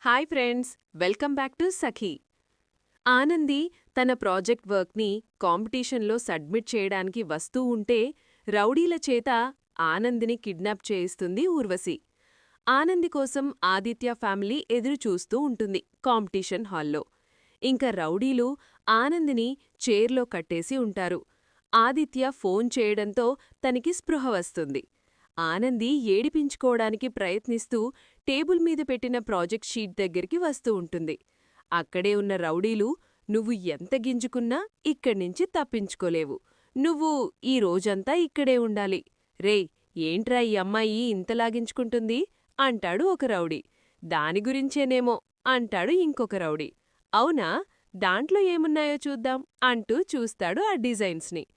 Hi friends, welcome back to Sakhi. Anandi తన project వర్క్ని కాంపిటీషన్లో సబ్మిట్ చేయడానికి వస్తూ ఉంటే రౌడీల చేత ఆనందిని కిడ్నాప్ చేయిస్తుంది ఊర్వశి. ఆనంది కోసం ఆదిత్య ఫ్యామిలీ ఎదురుచూస్తూ ఉంటుంది కాంపిటీషన్ హాల్లో. ఇంక రౌడీలు ఆనందిని చైర్లో కట్టేసి ఉంటారు. ఆదిత్య ఫోన్ చేయడంతో తనకి స్పృహ వస్తుంది. ఆనంది ఏడిపించుకోవడానికి ప్రయత్నిస్తూ టేబుల్ మీద పెట్టిన ప్రాజెక్ట్ షీట్ దగ్గరికి వస్తూ ఉంటుంది. అక్కడే ఉన్న రౌడీలు, "నువ్వు ఎంత గింజుకున్నా ఇక్కడ్నించి తప్పించుకోలేవు. నువ్వు ఈ రోజంతా ఇక్కడే ఉండాలి. రేయ్, ఏంట్రా ఈ అమ్మాయి ఇంతలాగించుకుంటుంది?" అంటాడు ఒక రౌడీ. "దాని గురించేనేమో" అంటాడు ఇంకొక రౌడీ. "అవునా? దాంట్లో ఏమున్నాయో చూద్దాం" అంటూ చూస్తాడు ఆ డిజైన్స్ని.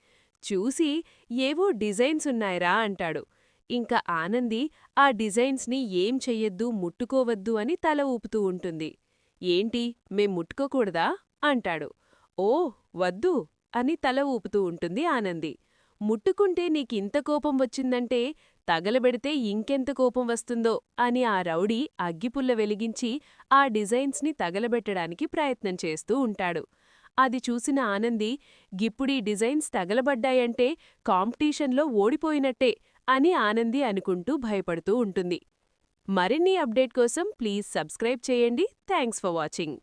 చూసి, "ఏవో డిజైన్సున్నాయిరా" అంటాడు. ఇంక ఆనంది ఆ డిజైన్స్ని ఏం చెయ్యొద్దు, ముట్టుకోవద్దు అని తల ఊపుతూ ఉంటుంది. "ఏంటి, మేం ముట్టుకోకూడదా?" అంటాడు. "ఓ, వద్దు" అని తల ఊపుతూ ఉంటుంది ఆనంది. "ముట్టుకుంటే నీకింత కోపం వచ్చిందంటే తగలబెడితే ఇంకెంత కోపం వస్తుందో" అని ఆ రౌడీ అగ్గిపుల్ల వెలిగించి ఆ డిజైన్స్ని తగలబెట్టడానికి ప్రయత్నం చేస్తూ ఉంటాడు. అది చూసిన ఆనంది, "గిప్పుడీ డిజైన్స్ తగలబడ్డాయంటే కాంపిటీషన్లో ఓడిపోయినట్టే" అని ఆనంది అనుకుంటూ భయపడుతూ ఉంటుంది. మరిన్ని అప్డేట్ కోసం ప్లీజ్ సబ్స్క్రైబ్ చేయండి. Thanks for watching.